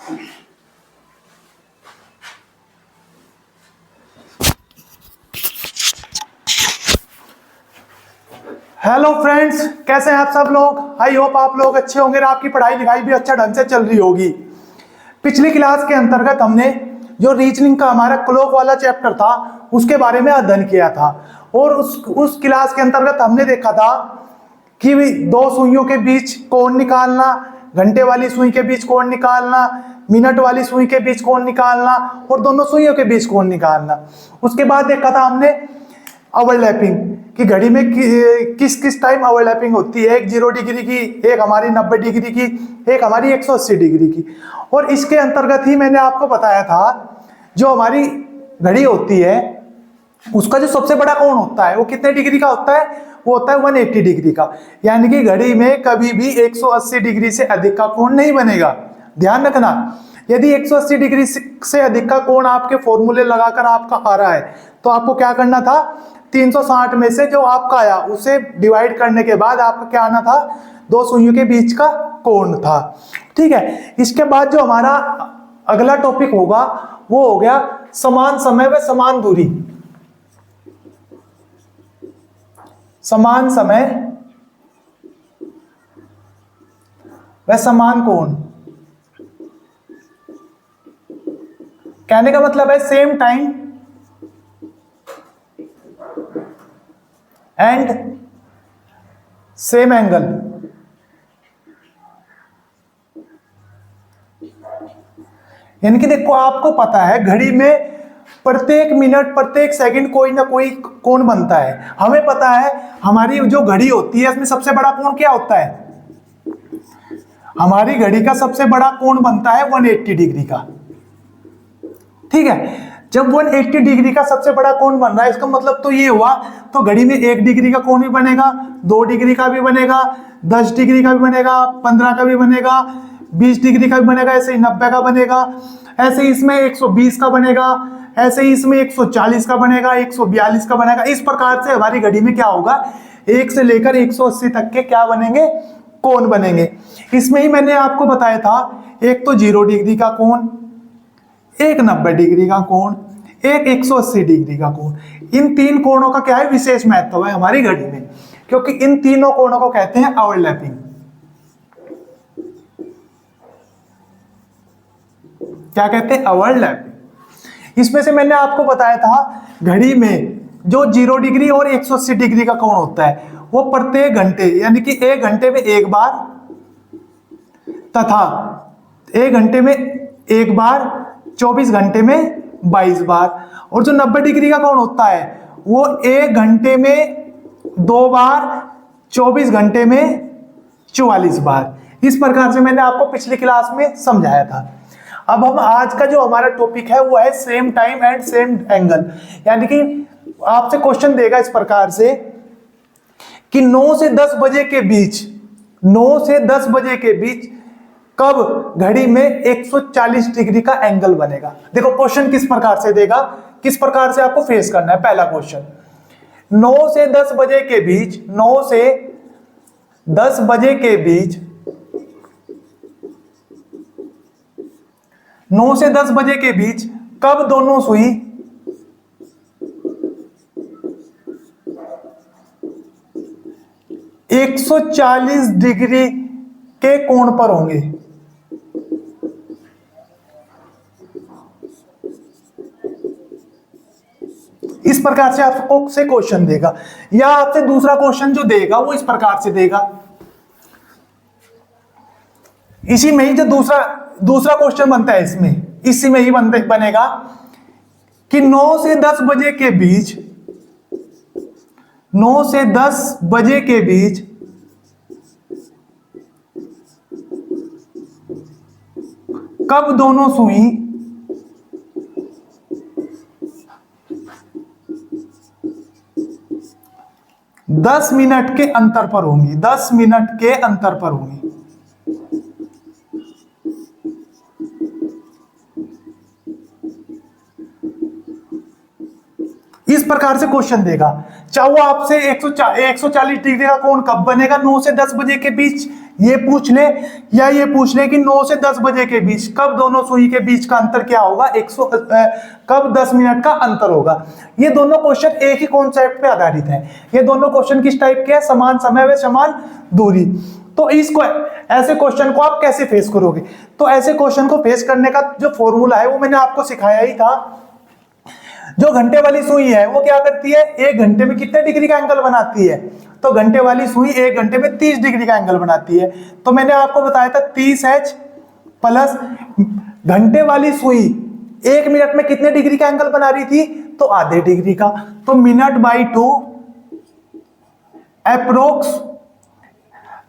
Hello friends, कैसे हैं आप सब लोग। आई होप आप लोग अच्छे होंगे और आपकी पढ़ाई लिखाई भी अच्छा ढंग से चल रही होगी। पिछली क्लास के अंतर्गत हमने जो रीजनिंग का हमारा क्लॉक वाला चैप्टर था उसके बारे में अध्ययन किया था और उस क्लास के अंतर्गत हमने देखा था कि दो सुइयों के बीच कोण निकालना, घंटे वाली सुई के बीच कोण निकालना, मिनट वाली सुई के बीच कोण निकालना और दोनों सुइयों के बीच कोण निकालना। उसके बाद देखा था हमने ओवरलैपिंग कि घड़ी में किस किस टाइम ओवरलैपिंग होती है, एक 0 डिग्री की, एक हमारी 90 डिग्री की, एक हमारी 180 डिग्री की। और इसके अंतर्गत ही मैंने आपको बताया था जो हमारी घड़ी होती है उसका जो सबसे बड़ा कोण होता है वो कितने डिग्री का होता है, वो होता है 180 डिग्री का। यानी कि घड़ी में कभी भी 180 डिग्री से अधिक का कोण नहीं बनेगा। ध्यान रखना, यदि 180 डिग्री से अधिक का कोण आपके फॉर्मूले लगाकर आपका आ रहा है तो आपको क्या करना था, 360 में से जो आपका आया उसे डिवाइड करने के बाद आपका क्या आना था, दो सुइयों के बीच का कोण था। ठीक है, इसके बाद जो हमारा अगला टॉपिक होगा वो हो गया समान समय व समान दूरी। समान समय व समान कोण, कहने का मतलब है same time and same angle. यानी कि देखो, आपको पता है घड़ी में प्रत्येक मिनट प्रत्येक सेकंड कोई ना कोई कोण बनता है। हमें पता है हमारी जो घड़ी होती है उसमें सबसे बड़ा कोण क्या होता है, हमारी घड़ी का सबसे बड़ा कोण बनता है 180 डिग्री का। ठीक है, जब 180 डिग्री का सबसे बड़ा कोण बन रहा है इसका मतलब तो ये हुआ, तो घड़ी में 1 डिग्री का कोण भी बनेगा, 2 डिग्री का भी बनेगा, 10 डिग्री का भी बनेगा, 15 का भी बनेगा, 20 डिग्री का भी बनेगा, ऐसे ही 90 का बनेगा, ऐसे ही इसमें 120 का बनेगा, ऐसे ही इसमें 140 का बनेगा, 142 का बनेगा। इस प्रकार से हमारी घड़ी में क्या होगा, 1 से लेकर 180 तक के क्या बनेंगे, कोण बनेंगे। इसमें ही मैंने आपको बताया था एक तो 0 डिग्री का कोण, एक 90 डिग्री का कोण, एक 180 डिग्री का कोण। इन तीन कोणों का क्या है, विशेष महत्व है हमारी घड़ी में, क्योंकि इन तीनों कोणों को कहते हैं ओवरलैपिंग। क्या कहते हैं, ओवरलैपिंग। इसमें से मैंने आपको बताया था घड़ी में जो 0 डिग्री और 180 डिग्री का कोण होता है वो प्रत्येक घंटे यानी कि 1 घंटे में एक बार तथा 1 घंटे में एक बार, 24 घंटे में 22 बार। और जो 90 डिग्री का कोण होता है वो 1 घंटे में 2 बार, 24 घंटे में 44 बार। इस प्रकार से मैंने आपको पिछली क्लास में समझाया था। अब हम आज का जो हमारा टॉपिक है वो है same time and same angle. यानी कि आपसे क्वेश्चन देगा इस प्रकार से कि 9 से 10 बजे के बीच, 9 से 10 बजे के बीच कब घड़ी में 140 डिग्री का एंगल बनेगा। देखो क्वेश्चन किस प्रकार से देगा, किस प्रकार से आपको फेस करना है। पहला क्वेश्चन, 9 से 10 बजे के बीच, 9 से 10 बजे के बीच, 9 से 10 बजे के बीच कब दोनों सुई एक 140 डिग्री के कोण पर होंगे। इस प्रकार से आपको से क्वेश्चन देगा, या आपसे दूसरा क्वेश्चन जो देगा वो इस प्रकार से देगा। इसी में ही जो दूसरा क्वेश्चन बनता है इसमें, इसी में ही बनेगा कि 9 से 10 बजे के बीच, 9 से 10 बजे के बीच कब दोनों सुई 10 मिनट के अंतर पर होंगी, 10 मिनट के अंतर पर होंगी। इस प्रकार से क्वेश्चन देगा। चाहे वो आपसे 140 डिग्री का कोण कब बनेगा, 9 से 10 बजे के बीच ये पूछ ले या ये पूछ ले कि 9 से 10 बजे के बीच कब दोनों सुई के बीच का अंतर क्या होगा, कब 10 मिनट का अंतर होगा। ये दोनों क्वेश्चन एक ही कॉन्सेप्ट पे आधारित है। ये दोनों क्वेश्चन किस टाइप के हैं, समान समय व समान दूरी। तो इसको ऐसे क्वेश्चन को आप कैसे फेस करोगे, तो ऐसे क्वेश्चन को फेस करने का जो फॉर्मूला है वो मैंने आपको सिखाया ही था। जो घंटे वाली सुई है वो क्या करती है, 1 घंटे में कितने डिग्री का एंगल बनाती है, तो घंटे वाली सुई 1 घंटे में 30 डिग्री का एंगल बनाती है। तो मैंने आपको बताया था 30H प्लस घंटे वाली सुई 1 मिनट में कितने डिग्री का एंगल बना रही थी, तो आधे डिग्री का। तो मिनट बाई 2 अप्रोक्स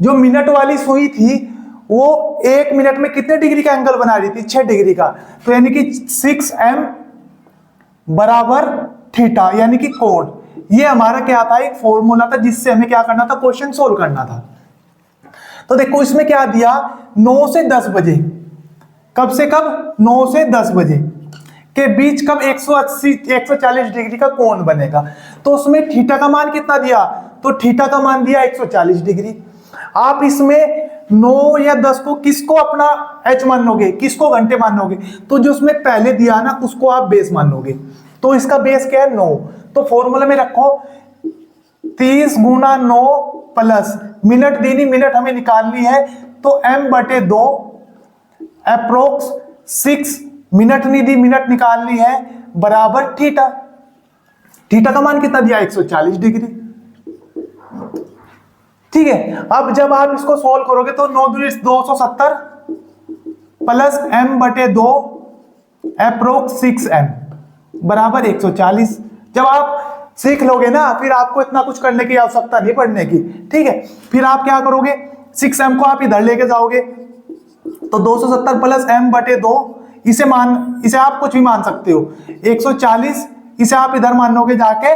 जो मिनट वाली सुई थी वो 1 मिनट में कितने डिग्री का एंगल बना रही थी, 6 डिग्री का। तो यानी कि 6m बराबर थीटा यानी कि कोण। ये हमारा क्या था, एक फॉर्मूला था जिससे हमें क्या करना था, क्वेश्चन सोल्व करना था। तो देखो इसमें क्या दिया, 9 से 10 बजे, कब से कब, 9 से 10 बजे के बीच कब 140 डिग्री का कोण बनेगा। तो उसमें थीटा का मान कितना दिया, तो थीटा का मान दिया 140 डिग्री। आप इसमें 9 या 10 को किसको अपना h मानोगे, किसको घंटे मानोगे, तो जो उसमें पहले दिया ना उसको आप बेस मानोगे। तो इसका बेस क्या है, 9। तो फॉर्मूला में रखो 30 गुना 9 प्लस मिनट देनी, मिनट हमें निकालनी है, तो m/2 अप्रोक्स 6 मिनट नहीं दी, मिनट निकालनी है, बराबर थीटा। थीटा का मान कितना दिया, 140 डिग्री। ठीक है, अब जब आप इसको सोल्व करोगे तो 9 दूनी 270 प्लस m/2 अप्रोक्स 6m बराबर 140। जब आप सीख लोगे ना फिर आपको इतना कुछ करने की आवश्यकता नहीं पड़ने की। ठीक है, फिर आप क्या करोगे, 6m को आप इधर लेके जाओगे तो 270 प्लस m/2, इसे आप कुछ भी मान सकते हो, 140, इसे आप इधर मानोगे जाके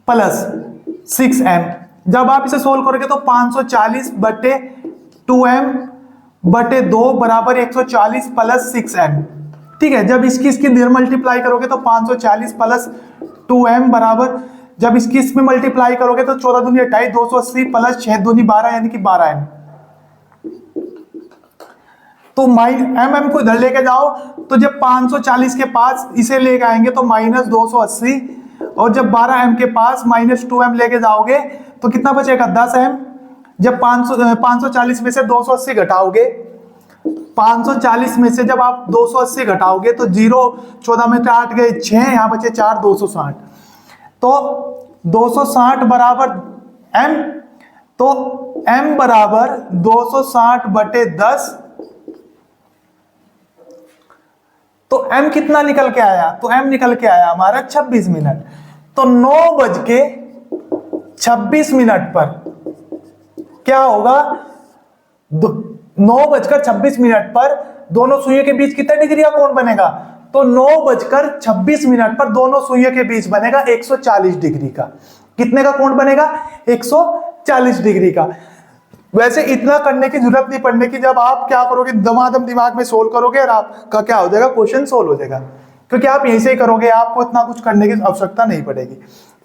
प्लस 6m। जब आप इसे सोल्व करोगे तो 540/2m/2 बराबर 140 प्लस 6m। ठीक है, जब इसकी इधर मल्टीप्लाई करोगे तो 540 प्लस 2m बराबर, जब इसकी इसमें मल्टीप्लाई करोगे तो 14 दूनी 28, 280 प्लस 6 दूनी 12 यानी कि 12m। तो mm को इधर लेके जाओ तो जब 540 के पास इसे लेके आएंगे तो माइनस 280, और जब 12m के पास माइनस 2m लेके जाओगे तो कितना बचेगा, 10m। जब 540 में से 280 घटाओगे, 540 में से जब आप 280 घटाओगे तो 0, 14 में 8 गए 6, यहां बचे 4, 260। तो 260 बराबर m, तो m बराबर 260/10। तो m कितना निकल के आया, तो m निकल के आया हमारा 26 मिनट। तो 9:26 पर क्या होगा, 9:26 पर दोनों सुइयों के बीच कितने डिग्री का कोण बनेगा, तो 9:26 पर दोनों सुइयों के बीच बनेगा 140 डिग्री का। कितने का कोण बनेगा, 140 डिग्री का। वैसे इतना करने की जरूरत नहीं पड़ने की, जब आप क्या करोगे, दमादम दिमाग में सोल्व करोगे और आपका क्या हो जाएगा, क्वेश्चन सोल्व हो जाएगा, क्योंकि आप यहीं से ही करोगे, आपको इतना कुछ करने की आवश्यकता नहीं पड़ेगी।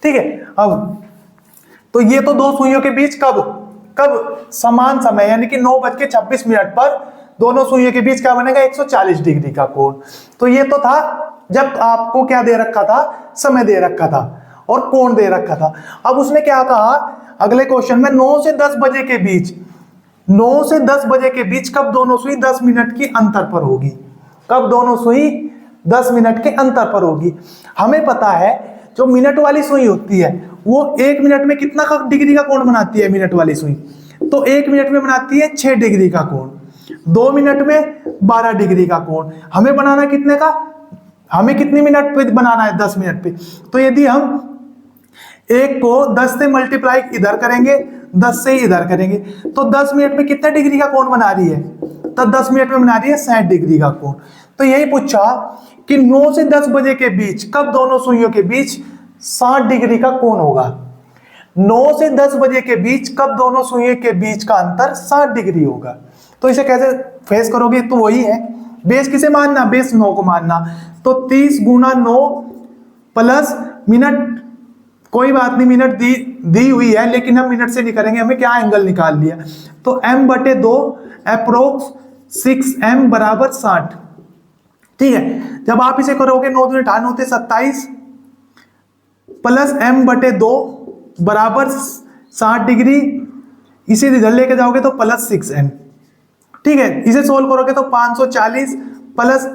ठीक है, अब तो ये तो दो सुइयों के बीच कब समान समय यानी कि 9:26 पर दोनों सुइयों के बीच क्या बनेगा, 140 डिग्री का कोण। तो ये तो था जब आपको क्या दे रखा था, समय दे रखा था और कोण दे रखा था। अब उसने क्या कहा अगले क्वेश्चन में, 9 से 10 बजे के बीच, 9 से 10 बजे के बीच कब दोनों सुई 10 मिनट की अंतर पर होगी, कब दोनों सुई 10 मिनट के अंतर पर होगी। हमें पता है जो मिनट वाली सुई होती है वो 1 मिनट में कितना डिग्री का कोण बनाती है, मिनट वाली सुई तो 1 मिनट में बनाती है 6 डिग्री का कोण, 2 मिनट में 12 डिग्री का कोण। हमें बनाना कितने का, हमें कितनी मिनट पे बनाना है, 10 मिनट पे। तो यदि हम एक को 10 से मल्टीप्लाई इधर करेंगे, 10 से इधर करेंगे, तो 10 मिनट में कितने डिग्री का कोण बना रही है, तो 10 मिनट में बना रही है 60 डिग्री का कोण। तो यही पूछा कि 9 से 10 बजे के बीच कब दोनों सुइयों के बीच 60 डिग्री का कोण होगा। 9 से 10 बजे के बीच कब दोनों सुइयों के बीच का अंतर 60 डिग्री होगा। तो इसे कैसे फेस करोगे, तो वही है, बेस किसे मानना, बेस 9 को मानना। तो 30 गुना 9 प्लस मिनट, कोई बात नहीं, मिनट दी दी हुई है लेकिन हम मिनट से नहीं करेंगे, हमें क्या एंगल निकाल लिया। तो m/2 अप्रोक्स 6m बराबर 60। ठीक है, जब आप इसे करोगे 9 दूनी 18 होते 27 प्लस m/2 बराबर 60 डिग्री, इसे इधर लेके जाओगे तो प्लस 6m। ठीक है, इसे सोल्व करोगे तो 540 प्लस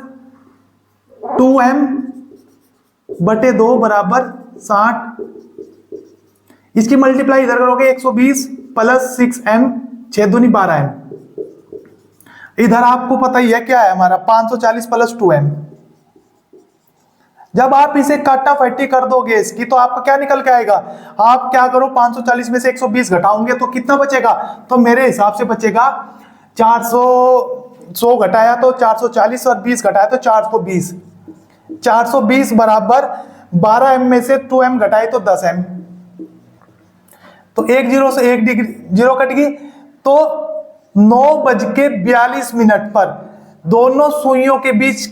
2m/2 बराबर 60। इसकी मल्टीप्लाई इधर करोगे 120 प्लस 6m 6 दूनी 12m। इधर आपको पता ही है क्या है हमारा 540 प्लस 2m। जब आप इसे काटाफाटी कर दोगे इसकी तो आपका क्या निकल के आएगा, आप क्या करो 540 में से 120 घटाओगे तो कितना बचेगा, तो मेरे हिसाब से बचेगा 100 घटाया तो 440 और 20 घटाया तो 420। 420 बराबर 12m में से 2m घटाए तो 10m। तो एक जीरो से एक डिग्री जीरो कट गई, तो 9:42 पर दोनों सुइयों के बीच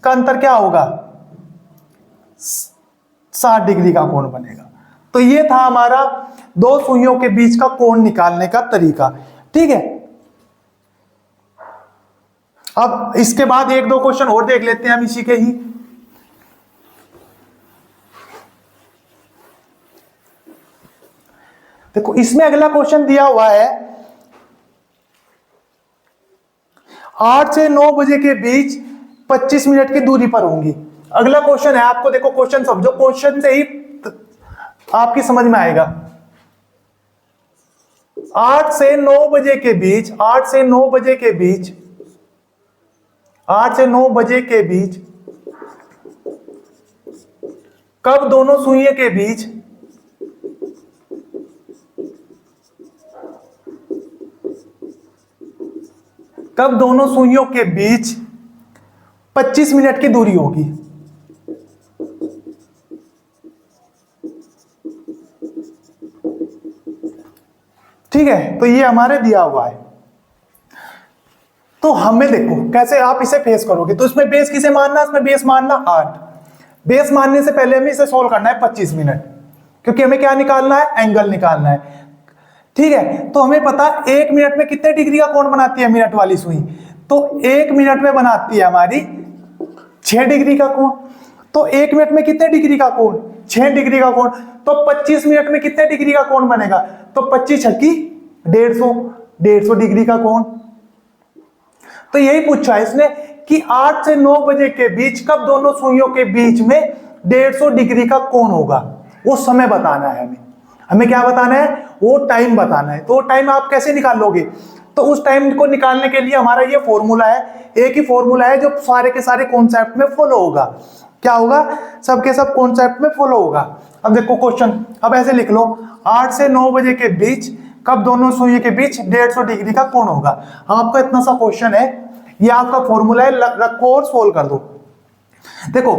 का अंतर क्या होगा, 60 डिग्री का कोण बनेगा। तो ये था हमारा दो सुइयों के बीच का कोण निकालने का तरीका। ठीक है, अब इसके बाद एक दो क्वेश्चन और देख लेते हैं हम इसी के ही। देखो इसमें अगला क्वेश्चन दिया हुआ है 8 से 9 बजे के बीच 25 मिनट की दूरी पर होंगी। अगला क्वेश्चन है, आपको देखो क्वेश्चन समझो, क्वेश्चन से ही आपकी समझ में आएगा। 8 से 9 बजे के बीच 8 से 9 बजे के बीच 8 से 9 बजे के बीच कब दोनों सुइयों के बीच कब दोनों सुइयों के बीच 25 मिनट की दूरी होगी। ठीक है, तो ये हमारे दिया हुआ है। तो हमें देखो कैसे आप इसे फेस करोगे। तो इसमें बेस किसे मानना है, इसमें बेस मानना 8। बेस मानने से पहले हमें इसे सोल्व करना है 25 मिनट, क्योंकि हमें क्या निकालना है, एंगल निकालना है। ठीक है, तो हमें पता 1 मिनट में कितने डिग्री का कोण बनाती है मिनट वाली सुई, तो 1 मिनट में बनाती है हमारी 6 डिग्री का कोण। तो 1 मिनट में कितने डिग्री का कोण, 6 डिग्री का कोण। तो 25 मिनट में कितने डिग्री का कोण बनेगा, तो 25 छक्की 150 डिग्री का कोण। तो यही पूछा है इसने कि 8 से 9 बजे के बीच कब दोनों सुइयों के बीच में 150 डिग्री का कोण होगा, वो समय बताना है हमें। हमें क्या बताना है, वो टाइम बताना है। तो वो टाइम आप कैसे निकाल लोगे, तो उस टाइम को निकालने के लिए हमारा ये फॉर्मूला है, एक ही फॉर्मूला है जो सारे के सारे कॉन्सेप्ट में फॉलो होगा। क्या होगा, सबके सब कॉन्सेप्ट में फॉलो होगा। अब देखो क्वेश्चन, अब ऐसे लिख लो 8 से 9 बजे के बीच कब दोनों सुइयों के बीच 150 डिग्री का कोण होगा। आपका इतना सा क्वेश्चन है, ये आपका फॉर्मूला है, रखो और सोल्व कर दो। देखो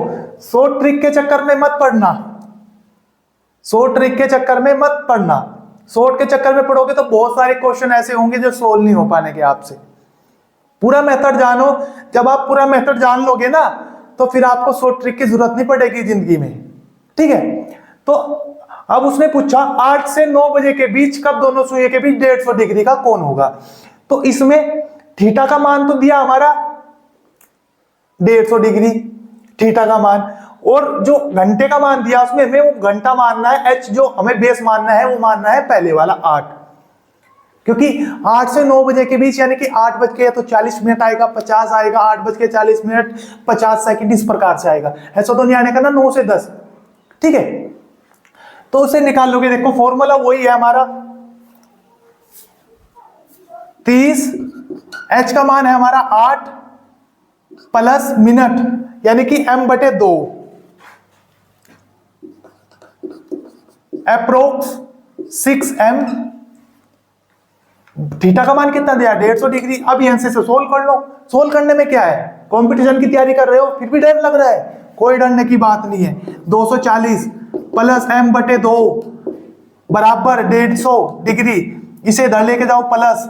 100 ट्रिक के चक्कर में मत पढ़ना, 100 ट्रिक के चक्कर में मत पढ़ना। 100 के चक्कर में पढ़ोगे तो बहुत सारे क्वेश्चन ऐसे होंगे जो सोल्व नहीं हो पाने के आपसे। पूरा मेथड जानो, जब आप पूरा मेथड जान लोगे ना तो फिर आपको 100 ट्रिक की जरूरत नहीं पड़ेगी जिंदगी में। ठीक है, तो अब उसने पूछा 8 से 9 बजे के बीच कब दोनों सुइयों के बीच 150 डिग्री का कोण होगा। तो इसमें थीटा का मान तो दिया हमारा 150 डिग्री थीटा का मान, और जो घंटे का मान दिया उसमें हमें वो घंटा मानना है, एच जो हमें बेस मानना है वो मानना है पहले वाला 8, क्योंकि 8 से 9 बजे के बीच यानी कि 8 बज के तो 40 मिनट आएगा, 50 आएगा, 8 बज के 40 मिनट 50 सेकंड, इस प्रकार से आएगा। ऐसा तो नहीं आने का ना 9 से 10। ठीक है, तो उसे निकाल लोगे। देखो फॉर्मूला वही है हमारा 30, एच का मान है हमारा 8 प्लस मिनट यानी कि m/2 अप्रोक्स 6m। थीटा का मान कितना दिया, 150 डिग्री। अब यहां से सोल्व कर लो। सोल्व करने में क्या है, कंपटीशन की तैयारी कर रहे हो फिर भी डर लग रहा है, कोई डरने की बात नहीं है। 240 प्लस m/2 बराबर 150 डिग्री, इसे इधर लेके जाओ प्लस।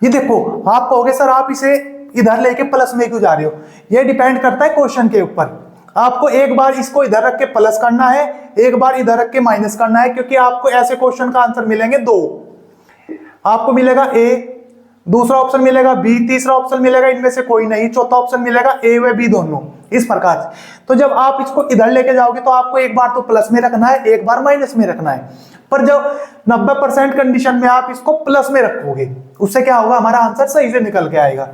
ये देखो आप कहोगे सर आप इसे इधर लेके प्लस में क्यों जा रहे हो, ये डिपेंड करता है क्वेश्चन के ऊपर। आपको एक बार इसको इधर रख के प्लस करना है, एक बार इधर रख के माइनस करना है, क्योंकि आपको ऐसे क्वेश्चन का आंसर मिलेंगे दो। आपको मिलेगा ए, दूसरा ऑप्शन मिलेगा बी, तीसरा ऑप्शन मिलेगा इनमें से कोई नहीं, चौथा ऑप्शन मिलेगा ए व बी दोनों, इस प्रकार से। तो जब आप इसको इधर लेके जाओगे तो आपको एक बार तो प्लस में रखना है, एक बार माइनस में रखना है। पर जब 90% कंडीशन में आप इसको प्लस में रखोगे, उससे क्या होगा, हमारा आंसर सही से निकल के आएगा।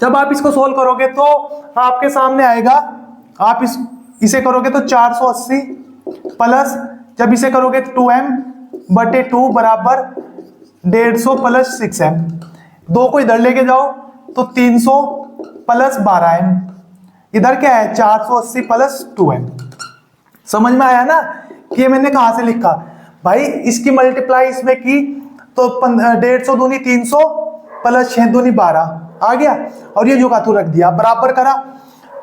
जब आप इसको सोल्व करोगे तो आपके सामने आएगा, आप इसे करोगे तो 480 प्लस, जब इसे करोगे तो 2m/2 बराबर 150 प्लस 6m, दो को इधर लेके जाओ तो 300 प्लस 12m, इधर क्या है 480 प्लस 2m। समझ में आया ना कि ये मैंने कहां से लिखा भाई, इसकी मल्टीप्लाई इसमें की तो 150 दूनी 300 प्लस 6 दूनी 12 आ गया, और ये जो का तू रख दिया, बराबर करा।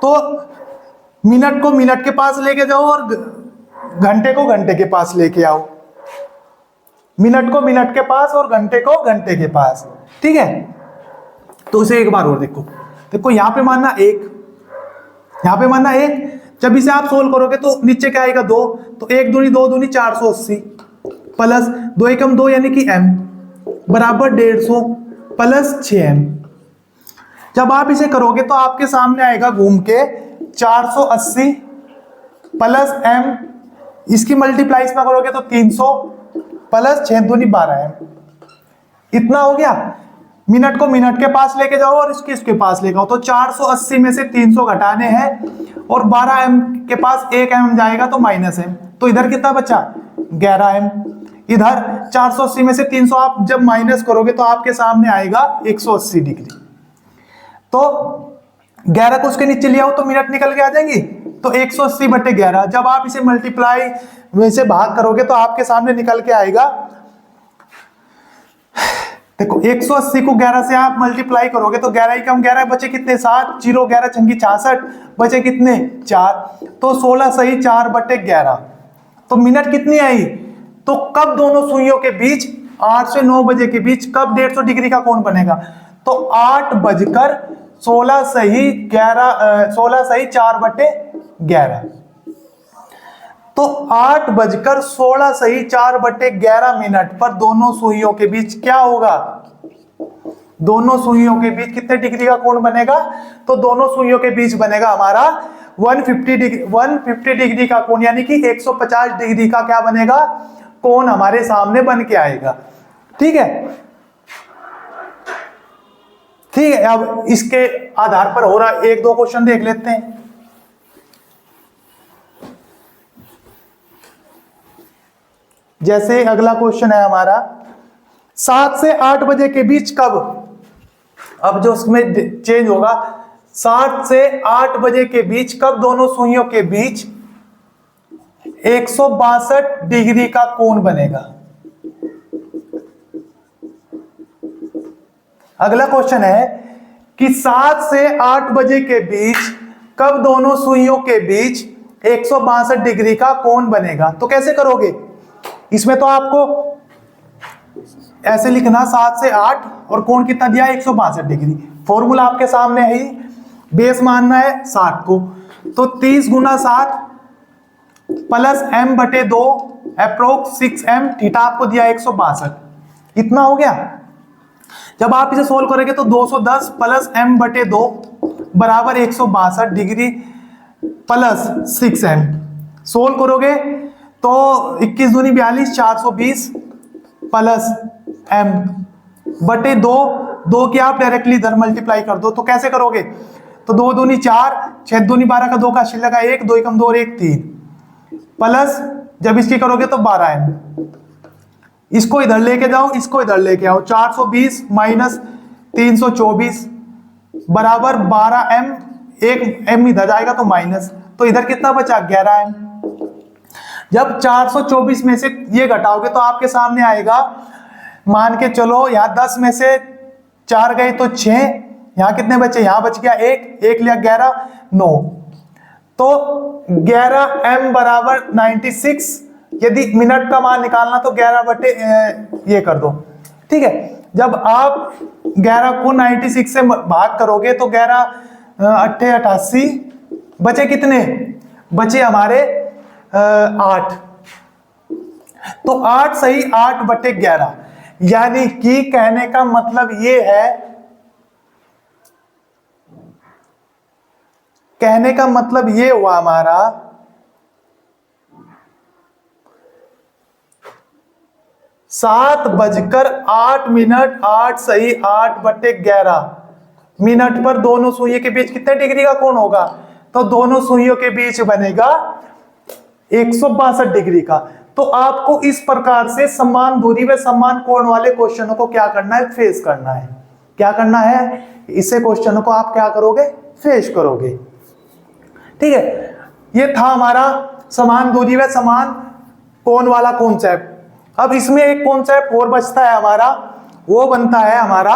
तो मिनट को मिनट के पास लेके जाओ और घंटे को घंटे के पास लेके आओ, मिनट को मिनट के पास और घंटे को घंटे के पास, ठीक है। तो उसे एक बार और देखो, देखो यहां पे मानना एक, यहां पे मानना एक। जब इसे आप सोल्व करोगे तो नीचे क्या आएगा 2, तो 1 दूनी 2 दूनी 480 प्लस 2 एकम 2 यानी कि m बराबर 150 प्लस 6m। जब आप इसे करोगे तो आपके सामने आएगा घूम के 480 प्लस m, इसकी मल्टीप्लाई इसमें करोगे तो 300 प्लस 6 दूनी 12m, इतना हो गया। मिनट को मिनट के पास लेके जाओ और इसके पास लेके आओ, तो 480 में से 300 घटाने हैं और 12m के पास 1m जाएगा तो -m, तो इधर कितना बचा 11m। इधर 480 में से 300 आप जब माइनस करोगे तो आपके सामने आएगा 180 डिग्री। तो 11 को उसके नीचे ले आओ तो मिनट निकल के आ जाएंगी, तो 180/11। जब आप इसे मल्टीप्लाई में से भाग करोगे तो आपके सामने निकल के आएगा, देखो 180 को 11 से आप मल्टीप्लाई करोगे तो 11 कम 11 बचे कितने 7, 0 11 छंगी 66 बचे कितने 4, तो 16 सही 4/11। तो मिनट कितनी आई, तो कब दोनों सुइयों के बीच 8 से 9 बजे के बीच कब 150 डिग्री का कोण बनेगा, तो 8:16 सही 4/11। तो 8:16 सही 4/11 मिनट पर दोनों सुइयों के बीच क्या होगा, दोनों सुइयों के बीच कितने डिग्री का कोण बनेगा, तो दोनों सुइयों के बीच बनेगा हमारा 150 डिग्री का कोण, यानी कि 150 डिग्री का क्या बनेगा कोण हमारे सामने बन के आएगा। ठीक है, ठीक है। अब इसके आधार पर हो रहा एक दो क्वेश्चन देख लेते हैं। जैसे अगला क्वेश्चन है हमारा 7 से 8 बजे के बीच कब, अब जो उसमें चेंज होगा 7 से 8 बजे के बीच कब दोनों सुइयों के बीच 162 डिग्री का कोण बनेगा। अगला क्वेश्चन है कि 7 से 8 बजे के बीच कब दोनों सुइयों के बीच 162 डिग्री का कोण बनेगा। तो कैसे करोगे, इसमें तो आपको ऐसे लिखना 7 से 8 और कोण कितना दिया 162 डिग्री। फॉर्मूला आपके सामने है ही, बेस मानना है 60 को, तो 30 गुना 7 plus m/2 approx 6m, theta आपको दिया 162, इतना हो गया। जब आप इसे सोल्व करेंगे तो 210 प्लस m/2 बराबर 162 डिग्री प्लस 6m, सोल्व करोगे तो 21 दूनी 42, 420 प्लस m/2, 2 की आप डायरेक्टली इधर मल्टीप्लाई कर दो। तो कैसे करोगे, तो 2 दूनी 4, 6 दूनी 12 का 2 का शिल्लक लगा 1, 2 एकम 2 और 1 3 प्लस जब इसकी करोगे तो 12m, इसको इधर लेके जाओ इसको इधर लेके आओ, 420 माइनस 324 बराबर 12m, एक m इधर जाएगा तो माइनस, तो इधर कितना बचा 11m। जब 424 में से ये घटाओगे तो आपके सामने आएगा, मान के चलो यहाँ 10 में से 4 गए तो 6, यहाँ कितने बचे, यहाँ बच गया 1 लिया 11 9, तो 11m बराबर 96। यदि मिनट का मान निकालना तो 11 बटे ये कर दो। ठीक है, जब आप 11 को 96 से भाग करोगे तो 11 8 88 बचे कितने, बचे हमारे 8। तो 8 सही 8/11, यानी कि कहने का मतलब ये है, कहने का मतलब ये हुआ हमारा 7:08, 8 सही 8/11 मिनट पर दोनों सुइयों के बीच कितने डिग्री का कोण होगा, तो दोनों सुइयों के बीच बनेगा 162 डिग्री का। तो आपको इस प्रकार से समान दूरी व समान कोण वाले क्वेश्चनों को क्या करना है, फेस करना है। क्या करना है, इसे क्वेश्चनों को आप क्या करोगे, फेस करोगे। ठीक है, ये था हमारा समान दूरी व समान कोण वाला कॉन्सेप्ट। अब इसमें एक कॉन्सेप्ट और बचता है हमारा, वो बनता है हमारा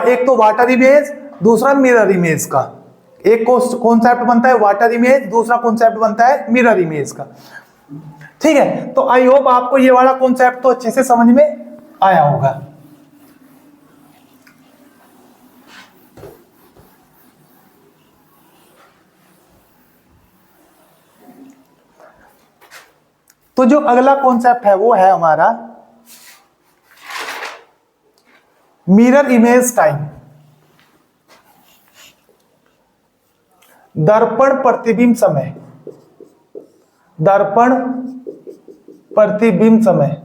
एक तो वाटर इमेज, दूसरा मिरर इमेज का। एक कॉन्सेप्ट बनता है वाटर इमेज, दूसरा कॉन्सेप्ट बनता है मिरर इमेज का। ठीक है, तो आई होप आपको ये वाला कॉन्सेप्ट तो अच्छे से समझ में आया होगा। तो जो अगला कॉन्सेप्ट है वो है हमारा मिरर इमेज टाइम, दर्पण प्रतिबिंब समय। दर्पण प्रतिबिंब समय,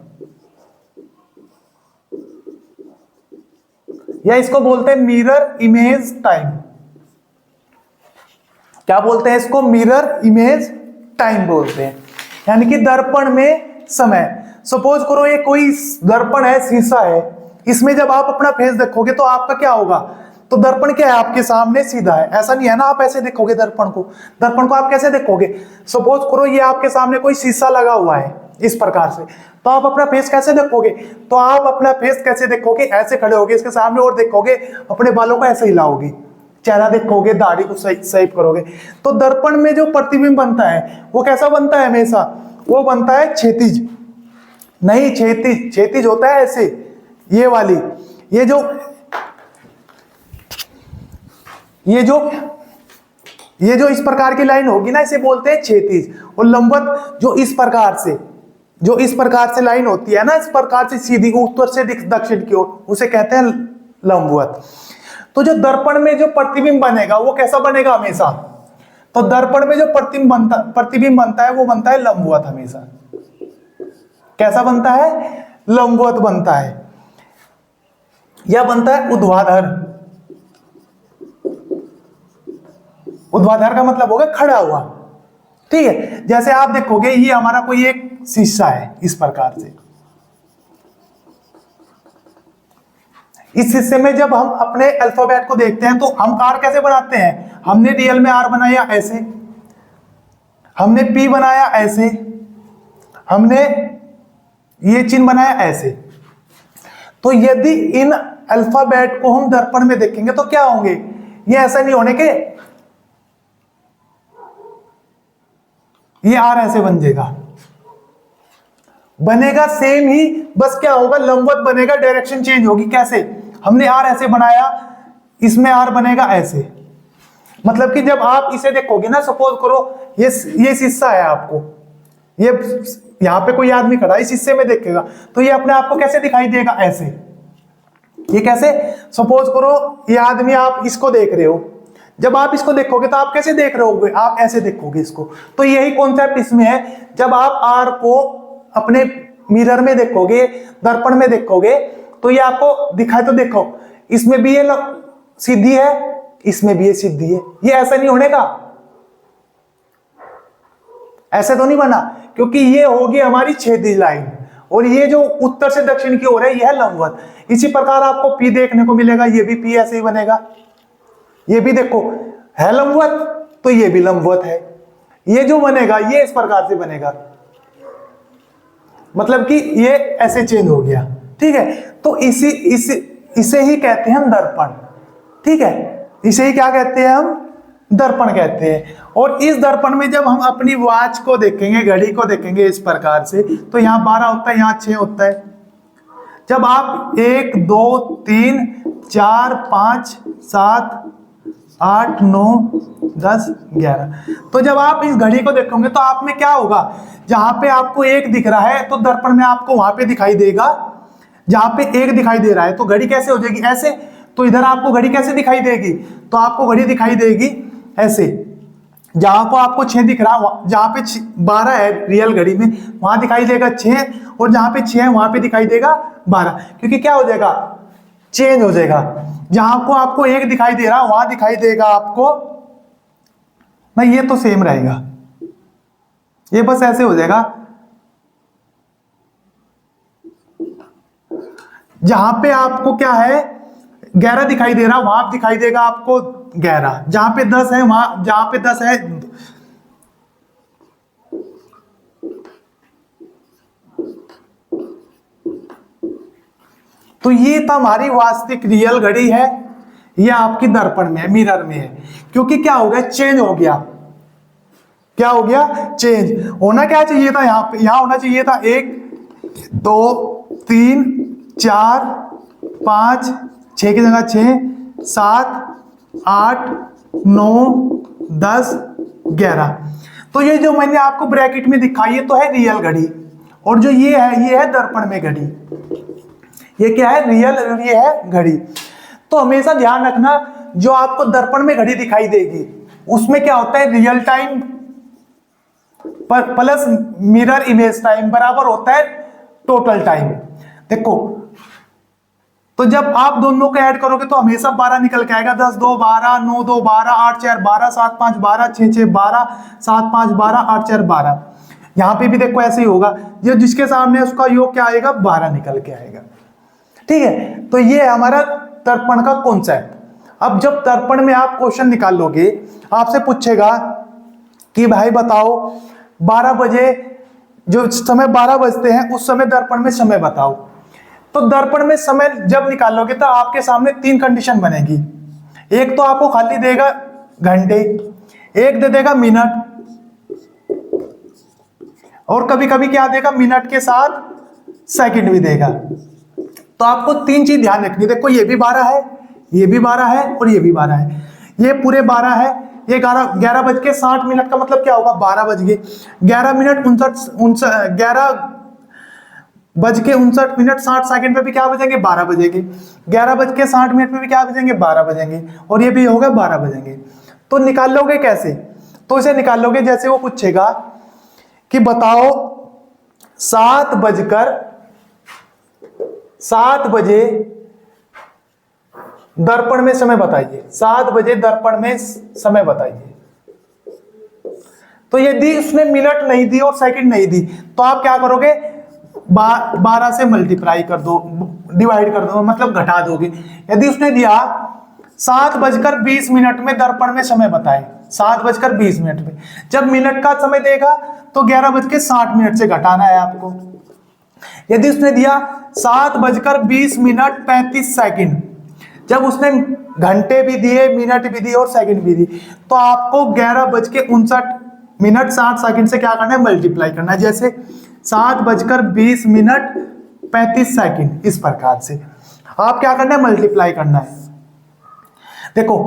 या इसको बोलते हैं मिरर इमेज टाइम। क्या बोलते हैं इसको, मिरर इमेज टाइम बोलते हैं, यानी कि दर्पण में समय। सपोज करो ये कोई दर्पण है, शीशा है, इसमें जब आप अपना फेस देखोगे तो आपका क्या होगा, तो दर्पण क्या है, आपके सामने सीधा है, ऐसा नहीं है ना आप ऐसे देखोगे दर्पण को। दर्पण को आप कैसे देखोगे, सपोज करो ये आपके सामने कोई शीशा लगा हुआ है इस प्रकार से, तो आप अपना फेस कैसे देखोगे, तो आप अपना फेस कैसे देखोगे, ऐसे खड़े होगे इसके सामने और देखोगे, अपने बालों को ऐसे हिलाओगे, चेहरा देखोगे, दाढ़ी को सही करोगे। तो दर्पण में जो प्रतिबिंब बनता है वो कैसा बनता है, हमेशा वो बनता है क्षैतिज। नहीं, क्षैतिज होता है ऐसे, ये वाली, ये जो इस प्रकार की लाइन होगी ना, इसे बोलते हैं क्षैतिज। और लंबवत जो इस प्रकार से लाइन होती है ना, इस प्रकार से सीधी उत्तर से दक्षिण की ओर, उसे कहते हैं लंबवत। तो जो दर्पण में जो प्रतिबिंब बनेगा वो कैसा बनेगा हमेशा, तो दर्पण में जो प्रतिबिंब बनता है वो बनता है लंबवत हमेशा। कैसा बनता है, लंबवत बनता है, या बनता है ऊर्ध्वाधर। ऊर्ध्वाधर का मतलब होगा खड़ा हुआ। ठीक है, जैसे आप देखोगे ये हमारा कोई एक शीशा है इस प्रकार से, इस हिस्से में जब हम अपने अल्फाबेट को देखते हैं तो हम आर कैसे बनाते हैं, हमने रियल में आर बनाया ऐसे, हमने पी बनाया ऐसे, हमने ये चिन्ह बनाया ऐसे। तो यदि इन अल्फाबेट को हम दर्पण में देखेंगे तो क्या होंगे, ये ऐसा नहीं होने के, ये आर ऐसे बन जाएगा, बनेगा सेम ही, बस क्या होगा, लंबवत बनेगा, डायरेक्शन चेंज होगी। कैसे, हमने आर ऐसे बनाया, इसमें आर बनेगा ऐसे। मतलब कि जब आप इसे देखोगे ना, सपोज करो ये शीशा है, आपको ये यहां पे कोई आदमी खड़ा है, इस हिस्से में देखेगा तो ये अपने आप को कैसे दिखाई देगा, ऐसे। ये कैसे, सपोज करो ये आदमी, आप इसको देख रहे हो, जब आप इसको देखोगे तो आप कैसे देख रहे होगे, आप ऐसे देखोगे इसको। तो यही कॉन्सेप्ट इसमें है, जब आप आर को अपने मिरर में देखोगे, दर्पण में देखोगे, तो ये आपको दिखाए, तो देखो इसमें भी ये सीधी है, इसमें भी ये सीधी है, ये ऐसा नहीं होने का, ऐसे तो नहीं बना, क्योंकि ये होगी हमारी क्षैतिज लाइन, और ये जो उत्तर से दक्षिण की ओर है यह है लंबवत। इसी प्रकार आपको पी देखने को मिलेगा, ये भी पी ऐसे ही बनेगा, ये भी देखो है लंबवत, तो ये भी लंबवत है, ये जो बनेगा ये इस प्रकार से बनेगा, मतलब कि ये ऐसे चेंज हो गया। ठीक है, तो इसे ही कहते हैं हम दर्पण। ठीक है, इसे ही क्या कहते हैं हम, दर्पण कहते हैं। और इस दर्पण में जब हम अपनी वॉच को देखेंगे, घड़ी को देखेंगे इस प्रकार से, तो यहाँ 12 होता है, यहाँ 6 होता है। जब आप 1 2 3 4 5 7 8, 9, 10, 11। तो जब आप इस घड़ी को देखोगे तो आप में क्या होगा, जहां पे आपको 1 दिख रहा है तो दर्पण में आपको वहां पे दिखाई देगा जहां पे 1 दिखाई दे रहा है, तो घड़ी कैसे हो जाएगी ऐसे। तो इधर आपको घड़ी कैसे दिखाई देगी, तो आपको घड़ी दिखाई देगी ऐसे। जहां को आपको 6 दिख रहा, जहां पे 12 है रियल घड़ी में, वहां दिखाई देगा 6, और जहां पे 6 है वहां पे दिखाई देगा 12, क्योंकि क्या हो जाएगा, चेंज हो जाएगा। जहां को आपको 1 दिखाई दे रहा वहां दिखाई देगा आपको नहीं, ये तो सेम रहेगा, ये बस ऐसे हो जाएगा। जहां पे आपको क्या है 11 दिखाई दे रहा वहां दिखाई देगा आपको 11, जहां पे 10 है वहां, जहां पे 10 है, तो ये तो हमारी वास्तविक रियल घड़ी है, ये आपकी दर्पण में है, मिरर में है। क्योंकि क्या हो गया, चेंज हो गया। क्या हो गया, चेंज। होना क्या चाहिए था, यहां पे यहां होना चाहिए था 1, 2, 3, 4, 5, 6 की जगह 6, 7, 8, 9, 10, 11। तो ये जो मैंने आपको ब्रैकेट में दिखाई है तो है रियल घड़ी, और जो ये है दर्पण में घड़ी। ये क्या है, रियल, ये है घड़ी। तो हमेशा ध्यान रखना, जो आपको दर्पण में घड़ी दिखाई देगी उसमें क्या होता है, real time plus mirror image time बराबर होता है टोटल टाइम। देखो, तो जब आप दोनों को ऐड करोगे तो हमेशा 12 निकल के आएगा। 10, 2, 12, 9, 2, 12, 8, 4, 12, 7, 5, 12, 6, 6, 12, 7, 5, 12, 8, 4, 12। यहां पे भी देखो ऐसे ही होगा, ये जिसके सामने उसका योग क्या आएगा, 12 निकल के आएगा। ठीक है, तो ये है हमारा दर्पण का कॉन्सेप्ट। अब जब दर्पण में आप क्वेश्चन निकालोगे, आपसे पूछेगा कि भाई बताओ 12 बजे, जो समय 12 बजते हैं उस समय दर्पण में समय बताओ। तो दर्पण में समय जब निकालोगे तो आपके सामने 3 कंडीशन बनेगी। एक तो आपको खाली देगा घंटे, एक दे देगा मिनट, और कभी कभी क्या देगा, मिनट के साथ सेकंड भी देगा। तो आपको 3 चीज ध्यान रखनी। देखो, ये भी 12 है, ये भी 12 है, और ये भी 12 है। ये पूरे 12 है। ये 11 बज के 60 मिनट का मतलब क्या होगा, 12 बज गए 11 मिनट 11 बज के 59 मिनट 60 सेकंड पे भी क्या बजेंगे, 12 बजेंगे। 11 बज के 60 मिनट पे भी क्या बजेंगे, 12 बजेंगे। और ये भी होगा 12 बजेंगे। तो निकाल लोगे कैसे, तो इसे निकाल लोगे जैसे वो पूछेगा कि बताओ 7 बजे दर्पण में समय बताइए। 7 बजे दर्पण में समय बताइए। तो यदि उसने मिनट नहीं दी और सेकंड नहीं दी तो आप क्या करोगे, 12 से मल्टीप्लाई कर दो, डिवाइड कर दो, मतलब घटा दोगे। यदि उसने दिया 7:20 में दर्पण में समय बताए, 7:20 में, जब मिनट का समय देगा तो 11:60 से घटाना है आपको। यदि उसने दिया 7:20 जब उसने घंटे भी दिए, मिनट भी दिए और सेकंड भी दी, तो आपको 11:59 से क्या करना है, मल्टीप्लाई करना है। जैसे 7:20 इस प्रकार से आप क्या करना है, मल्टीप्लाई करना है। देखो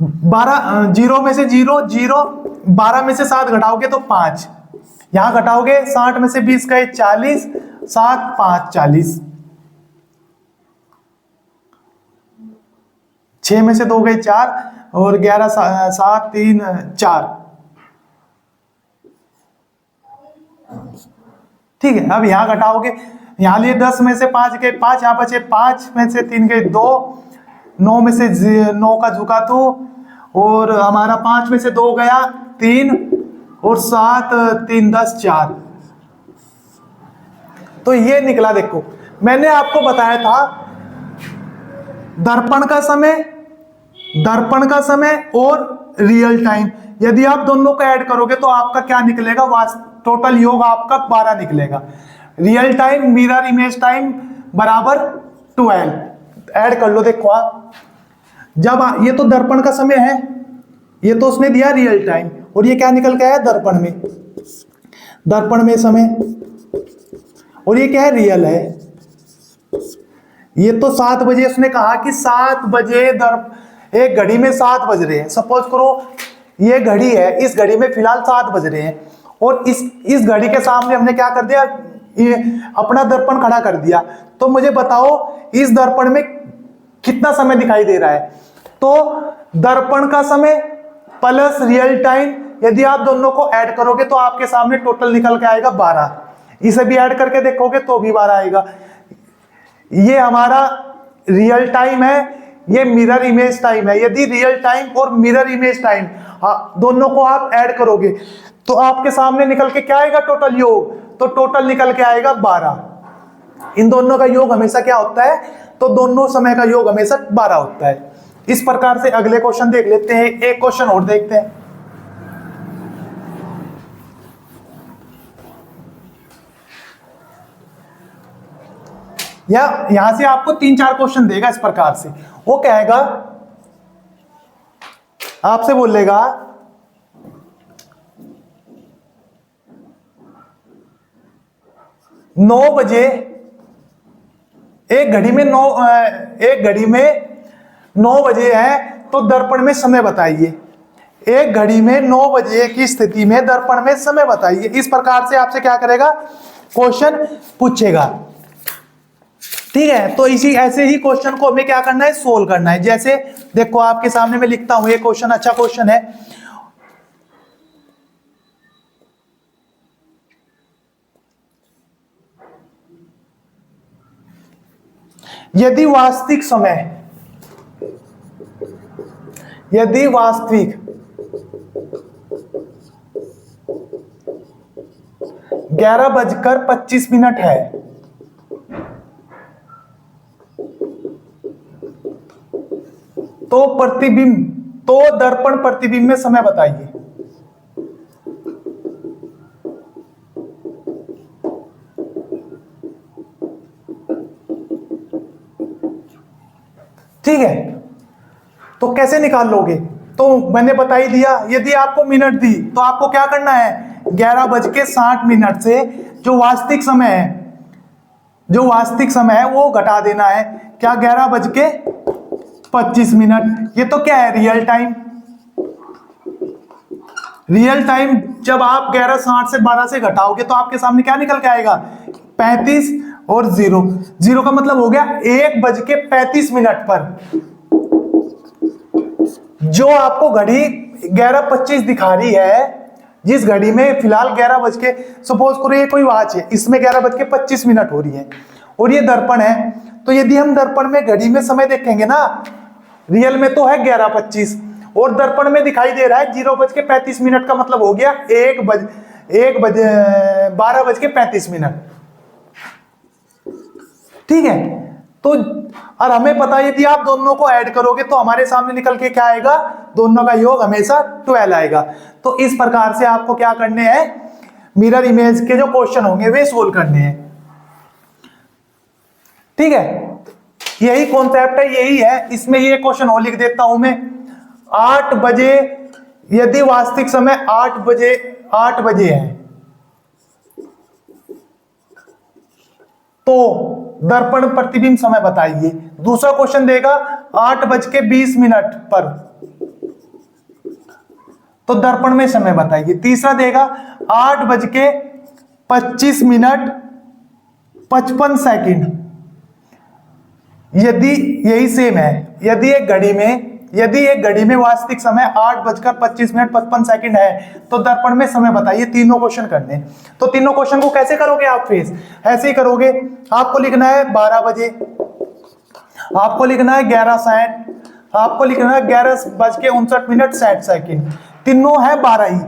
0 में से 0, 12 में से 7 घटाओगे तो 5, यहां घटाओगे 60 में से 20 गए 40, 7, 5, 40, 6 में से 2 गए 4, और 11, 7, 3, 4। ठीक है, अब यहां घटाओगे, यहां लिए 10 में से 5 गए 5, यहां बचे 5 में से 3 गए 2, 9 में से 9 का झुका तो, और हमारा 5 में से 2 गया 3, और 7, 3, 10, 4। तो ये निकला। देखो, मैंने आपको बताया था दर्पण का समय और रियल टाइम, यदि आप दोनों को ऐड करोगे तो आपका क्या निकलेगा, टोटल योग आपका 12 निकलेगा। Real time, mirror image time बराबर 12, ऐड कर लो। देखो आप, जब ये तो दर्पण का समय है, ये तो उसने दिया रियल टाइम, और ये क्या निकल के आया, दर्पण में समय, और ये क्या है, रियल है। ये तो 7 बजे उसने कहा कि 7 बजे एक घड़ी में 7 बज रहे हैं, सपोज करो ये घड़ी है, इस घड़ी में फिलहाल 7 बज रहे हैं, और इस घड़ी के सामने हमने क्या कर दिया, ये अपना दर्पण खड़ा कर दिया। तो मुझे बताओ इस दर्पण में कितना समय दिखाई दे रहा है। तो दर्पण का समय प्लस रियल टाइम, यदि आप दोनों को ऐड करोगे तो आपके सामने टोटल निकल के आएगा 12। इसे भी ऐड करके देखोगे तो भी 12 आएगा। ये हमारा रियल टाइम है, ये मिरर इमेज टाइम है। यदि रियल टाइम और मिरर इमेज टाइम दोनों को आप ऐड करोगे तो आपके सामने निकल के क्या आएगा, टोटल योग। तो टोटल निकल के आएगा 12। इन दोनों का योग हमेशा क्या होता है, तो दोनों समय का योग हमेशा 12 होता है। इस प्रकार से अगले क्वेश्चन देख लेते हैं, एक क्वेश्चन और देखते हैं। या यहां से आपको 3-4 क्वेश्चन देगा इस प्रकार से। वो कहेगा, आपसे बोलेगा 9 बजे, एक घड़ी में 9 बजे है तो दर्पण में समय बताइए। एक घड़ी में 9 बजे की स्थिति में दर्पण में समय बताइए। इस प्रकार से आपसे क्या करेगा, क्वेश्चन पूछेगा। ठीक है, तो इसी ऐसे ही क्वेश्चन को हमें क्या करना है, सोल्व करना है। जैसे देखो आपके सामने मैं लिखता हूं, ये क्वेश्चन अच्छा क्वेश्चन है। यदि वास्तविक 11:25 है, तो दर्पण प्रतिबिंब में समय बताइए। ठीक है, तो कैसे निकाल लोगे, तो मैंने बता ही दिया। यदि आपको मिनट दी तो आपको क्या करना है, 11:60 से जो वास्तविक समय है वो घटा देना है। क्या, 11:25। ये तो क्या है, रियल टाइम। रियल टाइम जब आप 11:60 से 12 से घटाओगे तो आपके सामने क्या निकल के आएगा, 35 और 0 का मतलब हो गया 1:35 पर। जो आपको घड़ी 11:25 दिखा रही है, जिस घड़ी में फिलहाल 11 बज के, सपोज करो ये कोई वॉच है, इसमें 11:25 हो रही है और ये दर्पण है। तो यदि हम दर्पण में घड़ी में समय देखेंगे ना, रियल में तो है 11:25 और दर्पण में दिखाई दे रहा है 0:35 का मतलब हो गया 12:35। ठीक है, तो और हमें पता है यदि आप दोनों को ऐड करोगे तो हमारे सामने निकल के क्या आएगा, दोनों का योग हमेशा 12 आएगा। तो इस प्रकार से आपको क्या करने हैं, मिरर इमेज के जो क्वेश्चन होंगे वे सोल्व करने हैं। ठीक है, यही कॉन्सेप्ट है, यही है। इसमें ये क्वेश्चन और लिख देता हूं मैं। 8 बजे, यदि वास्तविक समय 8 बजे है तो दर्पण प्रतिबिंब समय बताइए। दूसरा क्वेश्चन देगा 8:20 पर, तो दर्पण में समय बताइए। तीसरा देगा 8:25 यदि यही सेम है, यदि एक घड़ी में वास्तविक समय 8:25 है तो दर्पण में समय बताइए। तीनों क्वेश्चन करने। तो तीनों क्वेश्चन को कैसे करोगे आप फेस, ऐसे ही करोगे। आपको लिखना है 12 बजे, आपको लिखना है 11:60, आपको लिखना है 11:59 तीनों है 12 ही।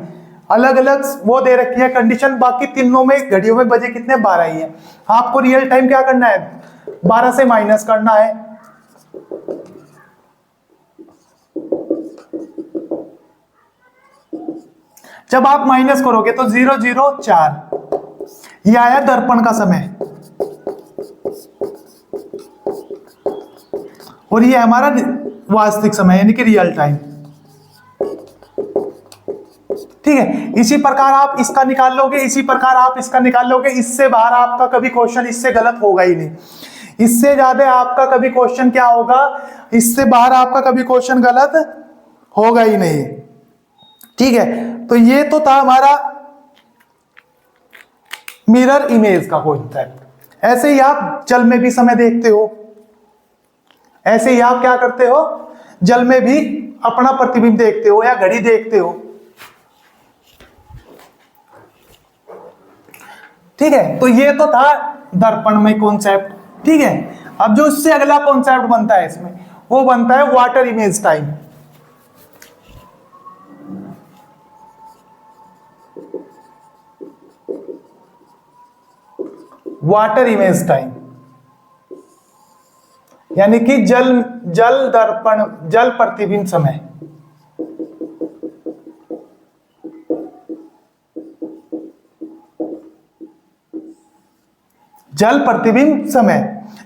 अलग अलग वो दे रखी है कंडीशन, बाकी तीनों में घड़ियों में बजे कितने, 12 ही है। आपको रियल टाइम क्या करना है, 12 से माइनस करना है। जब आप माइनस करोगे तो 004 ये आया दर्पण का समय और ये हमारा वास्तविक समय यानी कि रियल टाइम। ठीक है, इसी प्रकार आप इसका निकाल लोगे, इसी प्रकार आप इसका निकाल लोगे। इससे बाहर आपका कभी क्वेश्चन इससे गलत होगा ही नहीं। इससे ज्यादा आपका कभी क्वेश्चन क्या होगा, इससे बाहर आपका कभी क्वेश्चन गलत होगा ही नहीं। ठीक है, तो ये तो था हमारा मिरर इमेज का कॉन्सेप्ट। ऐसे ही आप जल में भी समय देखते हो, ऐसे ही आप क्या करते हो, जल में भी अपना प्रतिबिंब देखते हो या घड़ी देखते हो। ठीक है, तो ये तो था दर्पण में कॉन्सेप्ट। ठीक है, अब जो इससे अगला कॉन्सेप्ट बनता है इसमें, वो बनता है water image time. Water image time यानी कि जल दर्पण, जल प्रतिबिंब समय। जल प्रतिबिंब समय,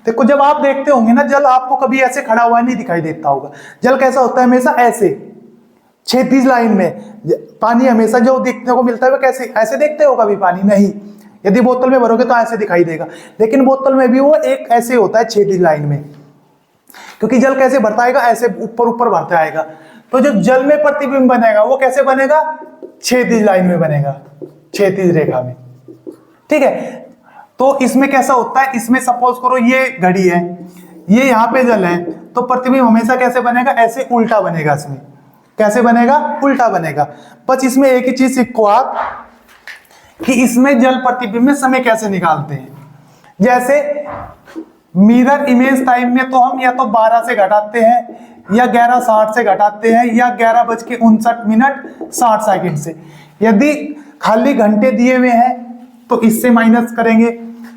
देखो जब आप देखते होंगे ना, जल आपको कभी ऐसे खड़ा हुआ नहीं दिखाई देता होगा। जल कैसा होता है, हमेशा ऐसे क्षैतिज लाइन में। पानी हमेशा जो देखने को मिलता है वो कैसे, ऐसे देखते हो कभी पानी? नहीं। यदि बोतल में भरोगे तो ऐसे दिखाई देगा, लेकिन बोतल में भी वो एक ऐसे होता है क्षैतिज लाइन में, क्योंकि जल कैसे भरता आएगा, ऐसे ऊपर ऊपर भरता आएगा। तो जो जल में प्रतिबिंब बनेगा वो कैसे बनेगा, क्षैतिज लाइन में बनेगा, क्षैतिज रेखा में। ठीक है, तो इसमें कैसा होता है, इसमें सपोज करो ये घड़ी है, ये यहाँ पे जल है, तो प्रतिबिंब हमेशा कैसे बनेगा, ऐसे उल्टा बनेगा। इसमें कैसे बनेगा, उल्टा बनेगा। बस इसमें एक ही चीज सीखो आप कि इसमें जल प्रतिबिंब में समय कैसे निकालते हैं। जैसे मिरर इमेज टाइम में तो हम या तो 12 से घटाते हैं, या 11:60 से घटाते हैं, या 11:59:60 से। यदि खाली घंटे दिए हुए हैं तो इससे माइनस करेंगे,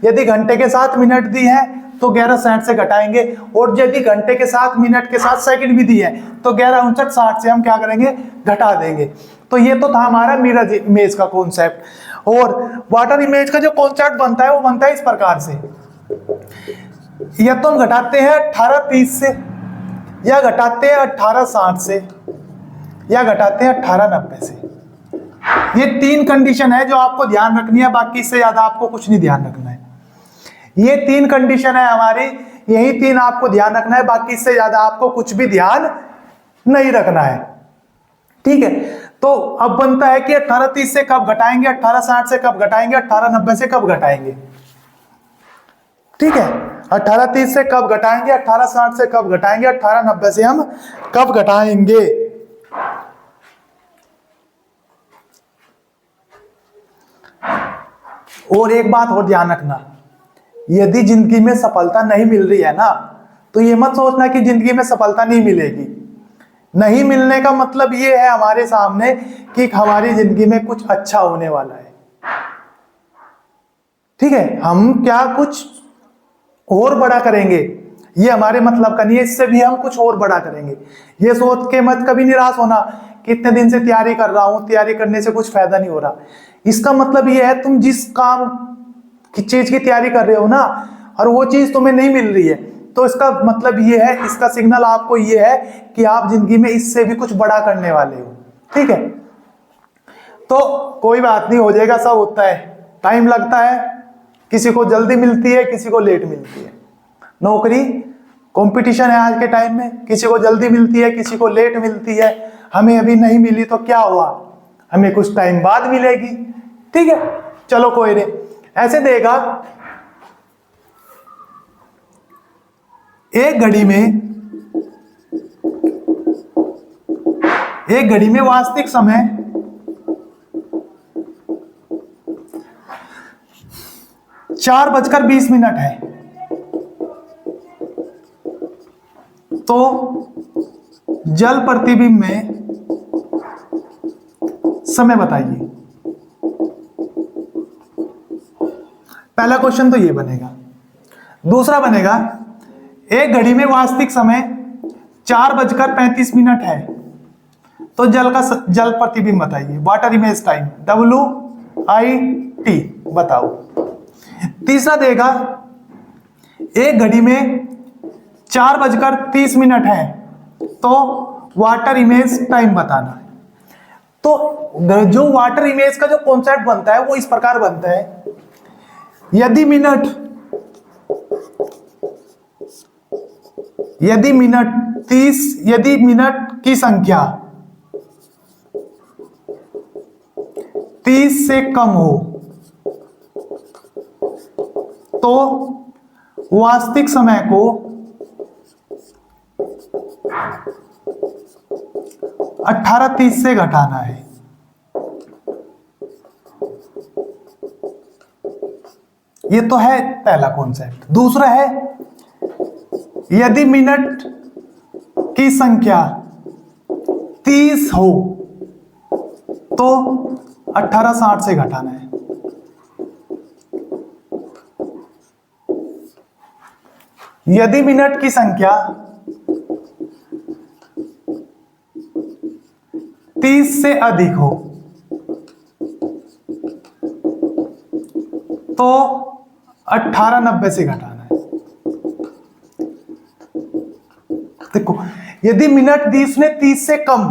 यदि घंटे के साथ मिनट दी है तो 11:60 से घटाएंगे, और यदि घंटे के साथ मिनट के साथ सेकंड भी दी है तो 11:59:60 से हम क्या करेंगे, घटा देंगे। तो ये तो था हमारा मिरर इमेज का कॉन्सेप्ट। और वाटर इमेज का जो कॉन्सेप्ट बनता है वो बनता है इस प्रकार से, या तो हम घटाते हैं 18:30 से, या घटाते हैं 18:60 से, या घटाते हैं 18:90 से। ये 3 कंडीशन है जो आपको ध्यान रखनी है, बाकी इससे ज्यादा आपको कुछ नहीं ध्यान रखना है। ये 3 कंडीशन है हमारी, यही 3 आपको ध्यान रखना है, बाकी इससे ज्यादा आपको कुछ भी ध्यान नहीं रखना है। ठीक है, तो अब बनता है कि 18:30 से कब घटाएंगे, 18:60 से कब घटाएंगे, 18:90 से कब घटाएंगे। ठीक है, 18:30 से कब घटाएंगे, 18:60 से कब घटाएंगे, 18:90 से हम कब घटाएंगे। और एक बात और ध्यान रखना, यदि जिंदगी में सफलता नहीं मिल रही है ना, तो ये मत सोचना कि जिंदगी में सफलता नहीं मिलेगी। नहीं मिलने का मतलब ये है हमारे सामने कि हमारी जिंदगी में कुछ अच्छा होने वाला है। ठीक है, हम क्या कुछ और बड़ा करेंगे, ये हमारे मतलब का नहीं है, इससे भी हम कुछ और बड़ा करेंगे। ये सोच के मत कभी निराश होना कि इतने दिन से तैयारी कर रहा हूं, तैयारी करने से कुछ फायदा नहीं हो रहा। इसका मतलब ये है, तुम जिस काम की चीज की तैयारी कर रहे हो ना, और वो चीज तुम्हें नहीं मिल रही है, तो इसका मतलब ये है, इसका सिग्नल आपको ये है कि आप जिंदगी में इससे भी कुछ बड़ा करने वाले हो। ठीक है, तो कोई बात नहीं, हो जाएगा, सब होता है, टाइम लगता है, किसी को जल्दी मिलती है, किसी को लेट मिलती है। नौकरी कंपटीशन है आज के टाइम में, किसी को जल्दी मिलती है, किसी को लेट मिलती है। हमें अभी नहीं मिली तो क्या हुआ, हमें कुछ टाइम बाद मिलेगी। ठीक है, चलो कोई नहीं। ऐसे देगा, एक घड़ी में वास्तविक समय 4:20 है, तो जल प्रतिबिंब में समय बताइए। पहला क्वेश्चन तो ये बनेगा। दूसरा बनेगा, एक घड़ी में वास्तविक समय 4:35 है, तो जल प्रतिबिंब बताइए, वाटर इमेज टाइम, WIT बताओ। तीसरा देगा, एक घड़ी में 4:30 है, तो वाटर इमेज टाइम बताना है। तो जो वाटर इमेज का जो कॉन्सेप्ट बनता है वो इस प्रकार बनता है, यदि मिनट यदि मिनट की संख्या 30 से कम हो तो वास्तविक समय को 18:30 से घटाना है। ये तो है पहला कॉन्सेप्ट। दूसरा है, यदि मिनट की संख्या 30 हो तो 18:60 से घटाना है। यदि मिनट की संख्या 30 से अधिक हो तो 18:90 से घटाना है। देखो, यदि मिनट दी उसने 30 से कम,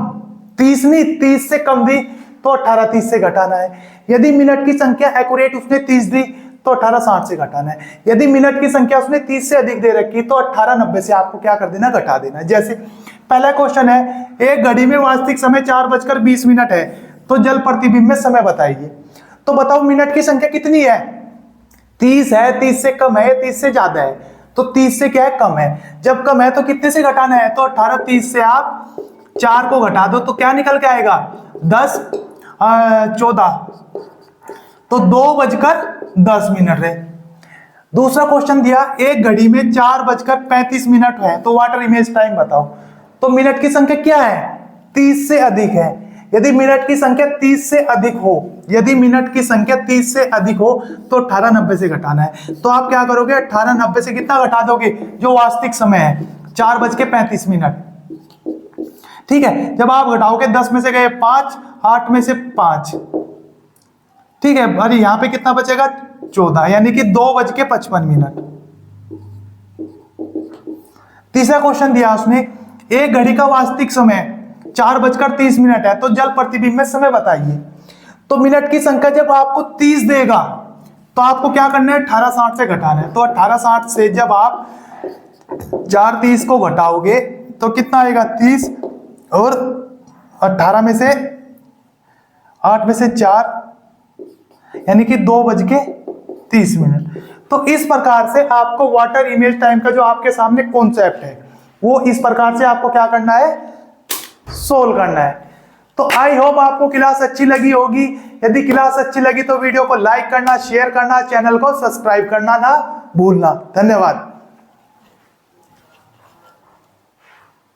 30 नहीं 30 से कम दी तो 18:30 से घटाना है। यदि मिनट की संख्या एक्यूरेट उसने 30 दी तो 18:60 से घटाना है। यदि मिनट की संख्या उसने 30 से अधिक दे रखी तो 18:90 से आपको क्या कर देना, घटा देना। जैसे पहला क्वेश्चन है, एक घड़ी में वास्तविक समय 4:20 है तो जल प्रतिबिंब में समय बताइए। तो बताओ मिनट की संख्या कितनी है, 30 है, 30 से कम है, 30 से ज्यादा है। तो 30 से क्या है, कम है। जब कम है तो कितने से घटाना है, तो 18:30 से आप 4 को घटा दो तो क्या निकल के आएगा, 10 14, तो 2:10 है। दूसरा क्वेश्चन दिया, एक घड़ी में 4:35 है तो वाटर इमेज टाइम बताओ। तो मिनट की संख्या क्या है, 30 से अधिक है। यदि मिनट की संख्या 30 से अधिक हो, यदि मिनट की संख्या 30 से अधिक हो तो 18:90 से घटाना है। तो आप क्या करोगे, 18:90 से कितना घटा दोगे, जो वास्तविक समय है 4:35। ठीक है, जब आप घटाओगे 10 में से गए 5, 8 में से 5, ठीक है, अरे यहां पे कितना बचेगा, 14, यानी कि 2:55। तीसरा क्वेश्चन दिया उसने, एक घड़ी का वास्तविक समय 4:30 है तो जल प्रतिबिंब में समय बताइए। तो मिनट की संख्या जब आपको 30 देगा तो आपको क्या करना है, 18:60 से घटाना है। तो 18:60 से जब आप 4:30 को घटाओगे तो कितना आएगा, 30, और 18 में से 8 में से 4, यानी कि 2:30। तो इस प्रकार से आपको वाटर इमेज टाइम का जो आपके सामने कॉन्सेप्ट है वो इस प्रकार से आपको क्या करना है, सोल्व करना है। तो आई होप आपको क्लास अच्छी लगी होगी। यदि क्लास अच्छी लगी तो वीडियो को लाइक करना, शेयर करना, चैनल को सब्सक्राइब करना ना भूलना। धन्यवाद।